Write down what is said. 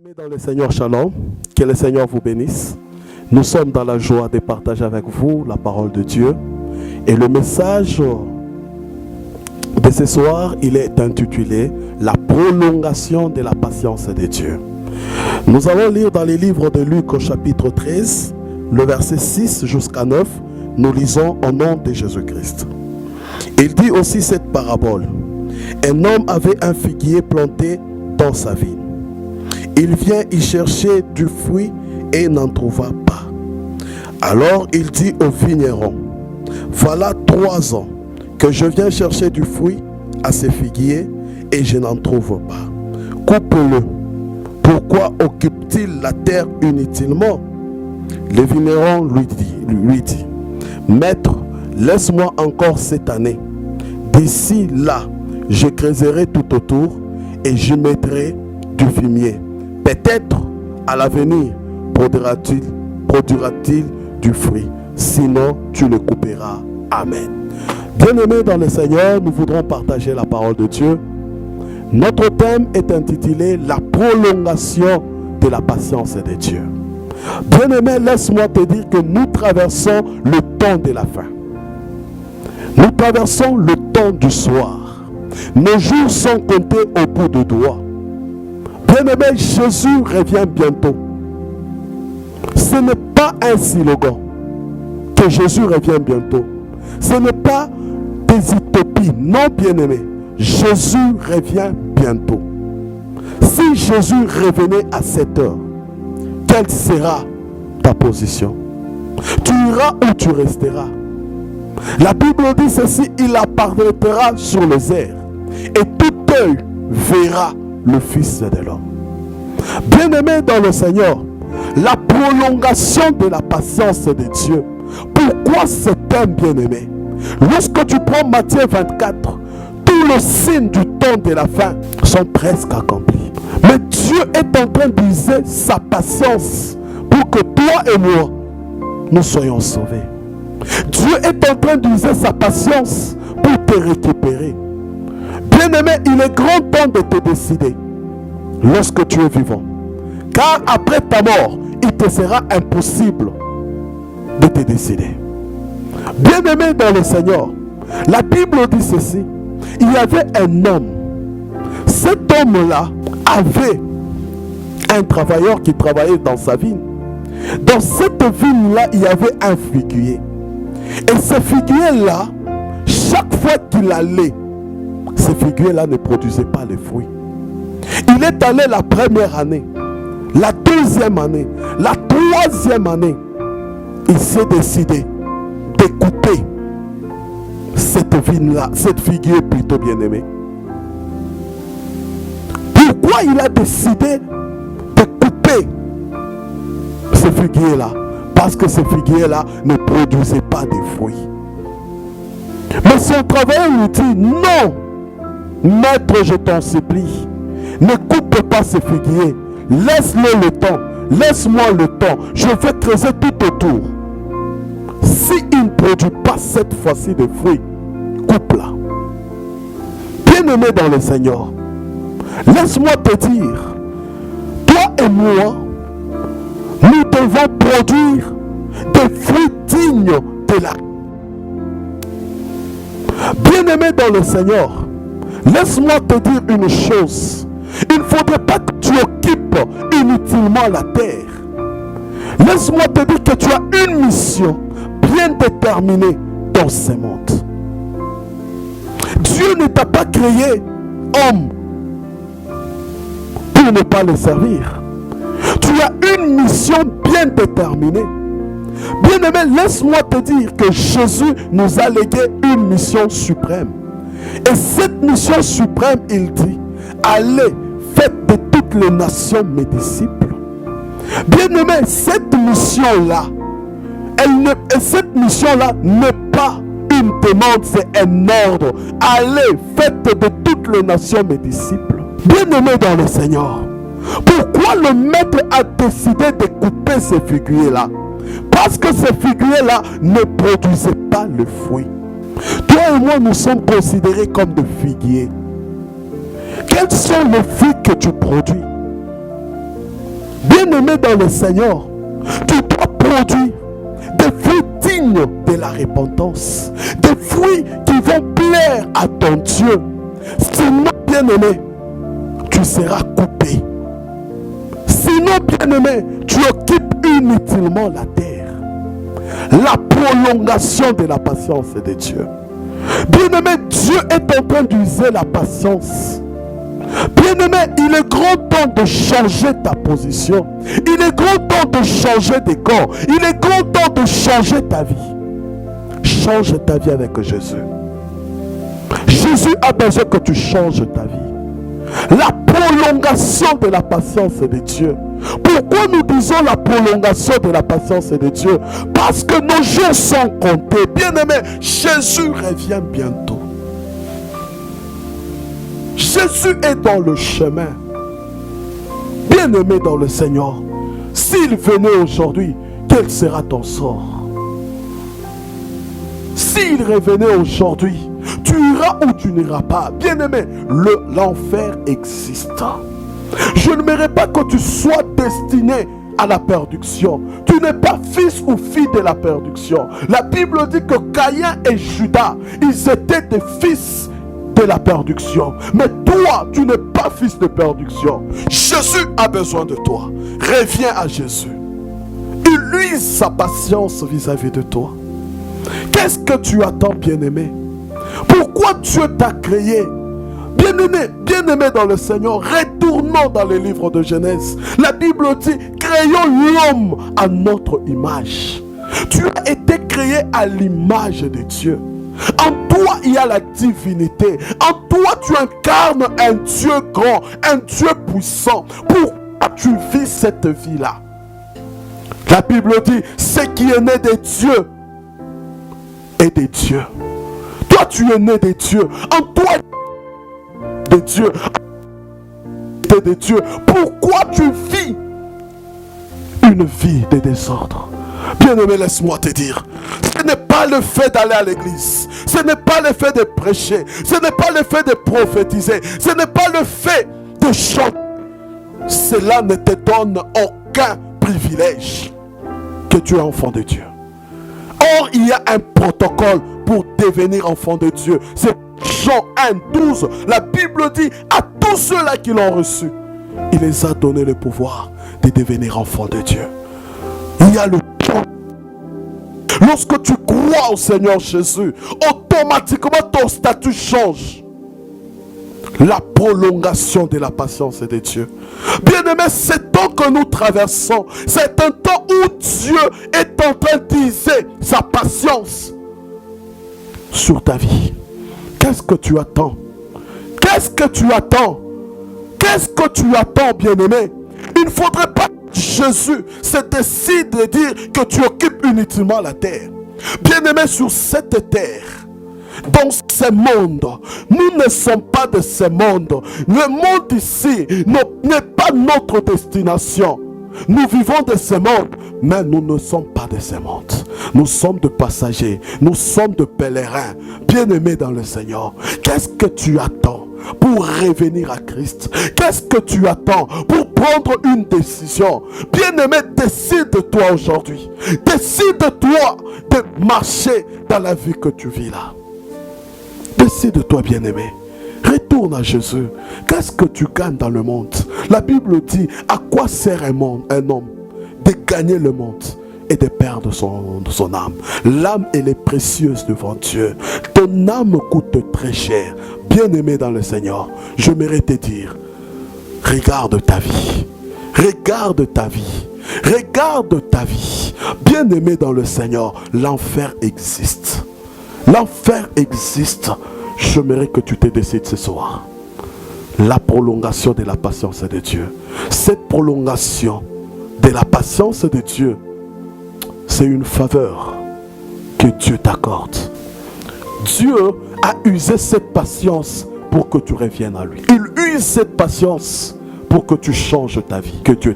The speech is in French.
Bien-aimés dans le Seigneur, Shalom, que le Seigneur vous bénisse. Nous sommes dans la joie de partager avec vous la parole de Dieu. Et le message de ce soir, il est intitulé « La prolongation de la patience de Dieu ». Nous allons lire dans les livres de Luc au chapitre 13, le verset 6 jusqu'à 9. Nous lisons au nom de Jésus-Christ. Il dit aussi cette parabole. Un homme avait un figuier planté dans sa vigne. Il vient y chercher du fruit et n'en trouva pas. Alors il dit au vigneron, voilà 3 ans que je viens chercher du fruit à ce figuier et je n'en trouve pas. Coupe-le. Pourquoi occupe-t-il la terre inutilement? Le vigneron lui dit, Maître, laisse-moi encore cette année. D'ici là, je creuserai tout autour et j'y mettrai du fumier. Peut-être à l'avenir produira-t-il du fruit. Sinon, tu le couperas. Amen. Bien-aimés dans le Seigneur, nous voudrons partager la parole de Dieu. Notre thème est intitulé « La prolongation de la patience de Dieu ». Bien-aimé, laisse-moi te dire que nous traversons le temps de la fin. Nous traversons le temps du soir. Nos jours sont comptés au bout de doigts. Bien-aimé, Jésus revient bientôt. Ce n'est pas un slogan que Jésus revient bientôt. Ce n'est pas des utopies. Non, bien-aimé. Jésus revient bientôt. Si Jésus revenait à cette heure, quelle sera ta position? Tu iras ou tu resteras? La Bible dit ceci, il apparaîtra sur les airs et tout œil verra le Fils de l'homme. Bien-aimé dans le Seigneur, la prolongation de la patience de Dieu. Pourquoi c'est un bien-aimé? Lorsque tu prends Matthieu 24, tous les signes du temps de la fin sont presque accomplis. Mais Dieu est en train d'user sa patience pour que toi et moi, nous soyons sauvés. Dieu est en train d'user sa patience pour te récupérer. Bien-aimé, il est grand temps de te décider lorsque tu es vivant. Car après ta mort, il te sera impossible de te décider. Bien-aimé dans le Seigneur, la Bible dit ceci. Il y avait un homme. Cet homme-là avait un travailleur qui travaillait dans sa vigne. Dans cette vigne-là, il y avait un figuier. Et ce figuier-là, chaque fois qu'il allait, ce figuier-là ne produisait pas les fruits. Il est allé la première année, la deuxième année, la troisième année. Il s'est décidé de couper cette vigne-là, cette figuier plutôt bien-aimée. Pourquoi il a décidé de couper ce figuier-là? Parce que ce figuier-là ne produisait pas de fruits. Mais son travailleur lui dit, non, maître, je t'en supplie, ne coupe pas ce figuier, laisse-le le temps, laisse-moi le temps, je vais creuser tout autour. S'il ne produit pas cette fois-ci de fruits, coupe-la. Bien-aimé dans le Seigneur, laisse-moi te dire, toi et moi, nous devons produire des fruits dignes de la... Bien-aimé dans le Seigneur, laisse-moi te dire une chose. Il ne faudrait pas que tu occupes inutilement la terre. Laisse-moi te dire que tu as une mission bien déterminée dans ce monde. Dieu ne t'a pas créé homme pour ne pas le servir. Tu as une mission bien déterminée. Bien-aimé, laisse-moi te dire que Jésus nous a légué une mission suprême. Et cette mission suprême, il dit, allez, faites de toutes les nations mes disciples. Bien-aimé, cette mission-là, cette mission-là n'est pas une demande, c'est un ordre. Allez, faites de toutes les nations mes disciples. Bien-aimé dans le Seigneur, pourquoi le maître a décidé de couper ce figuier-là? Parce que ce figuier-là ne produisait pas le fruit. Toi et moi, nous sommes considérés comme des figuiers. Quels sont les fruits que tu produis? Bien-aimé dans le Seigneur, tu dois produire des fruits dignes de la repentance, des fruits qui vont plaire à ton Dieu. Sinon, bien-aimé, tu seras coupé. Sinon, bien-aimé, tu occupes inutilement la terre. La prolongation de la patience de Dieu. Bien-aimé, Dieu est en train d'user la patience. Bien-aimé, il est grand temps de changer ta position. Il est grand temps de changer de corps. Il est grand temps de changer ta vie. Change ta vie avec Jésus. Jésus a besoin que tu changes ta vie. La prolongation de la patience de Dieu. Pourquoi nous disons la prolongation de la patience de Dieu? Parce que nos jours sont comptés. Bien-aimé, Jésus revient bientôt. Jésus est dans le chemin. Bien-aimé dans le Seigneur, s'il venait aujourd'hui, quel sera ton sort? S'il revenait aujourd'hui, tu iras ou tu n'iras pas. Bien-aimé, l'enfer existe. Je n'aimerais pas que tu sois destiné à la perdition. Tu n'es pas fils ou fille de la perdition. La Bible dit que Caïn et Judas, ils étaient des fils de la perdition. Mais toi, tu n'es pas fils de perdition. Jésus a besoin de toi. Reviens à Jésus. Il use sa patience vis-à-vis de toi. Qu'est-ce que tu attends, bien-aimé? Pourquoi Dieu t'a créé? Bien-aimé dans le Seigneur, retournons dans les livres de Genèse. La Bible dit, créons l'homme à notre image. Tu as été créé à l'image de Dieu. En toi, il y a la divinité. En toi, tu incarnes un Dieu grand, un Dieu puissant. Pourquoi tu vis cette vie-là? La Bible dit, ce qui est né de Dieu est de Dieu. Toi, tu es né de Dieu. En toi, de Dieu. De Dieu. Pourquoi tu vis une vie de désordre? Bien-aimé, laisse-moi te dire, ce n'est pas le fait d'aller à l'église, ce n'est pas le fait de prêcher, ce n'est pas le fait de prophétiser, ce n'est pas le fait de chanter. Cela ne te donne aucun privilège que tu es enfant de Dieu. Or, il y a un protocole pour devenir enfant de Dieu. C'est Jean 1:12. La Bible dit à tous ceux-là qui l'ont reçu, il les a donné le pouvoir de devenir enfants de Dieu. Il y a le temps. Lorsque tu crois au Seigneur Jésus, automatiquement ton statut change. La prolongation de la patience de Dieu. Bien-aimé, ce temps que nous traversons, c'est un temps où Dieu est en train d'user sa patience sur ta vie. Qu'est-ce que tu attends? Qu'est-ce que tu attends? Qu'est-ce que tu attends, bien-aimé? Il ne faudrait pas que Jésus se décide de dire que tu occupes inutilement la terre. Bien-aimé, sur cette terre, dans ce monde, nous ne sommes pas de ce monde. Le monde ici n'est pas notre destination. Nous vivons de ce monde, mais nous ne sommes pas de ce monde. Nous sommes de passagers, nous sommes de pèlerins, bien-aimés dans le Seigneur. Qu'est-ce que tu attends pour revenir à Christ? Qu'est-ce que tu attends pour prendre une décision? Bien-aimé, décide-toi aujourd'hui. Décide-toi de marcher dans la vie que tu vis là. Décide-toi, bien-aimé. Retourne à Jésus. Qu'est-ce que tu gagnes dans le monde? La Bible dit, à quoi sert un homme de gagner le monde et de perdre son âme? L'âme, elle est précieuse devant Dieu. Ton âme coûte très cher. Bien-aimé dans le Seigneur, j'aimerais te dire, regarde ta vie. Regarde ta vie. Regarde ta vie. Bien-aimé dans le Seigneur, l'enfer existe. L'enfer existe. J'aimerais que tu te décides ce soir. La prolongation de la patience de Dieu. Cette prolongation de la patience de Dieu, c'est une faveur que Dieu t'accorde. Dieu a usé cette patience pour que tu reviennes à lui. Il use cette patience pour que tu changes ta vie. Que Dieu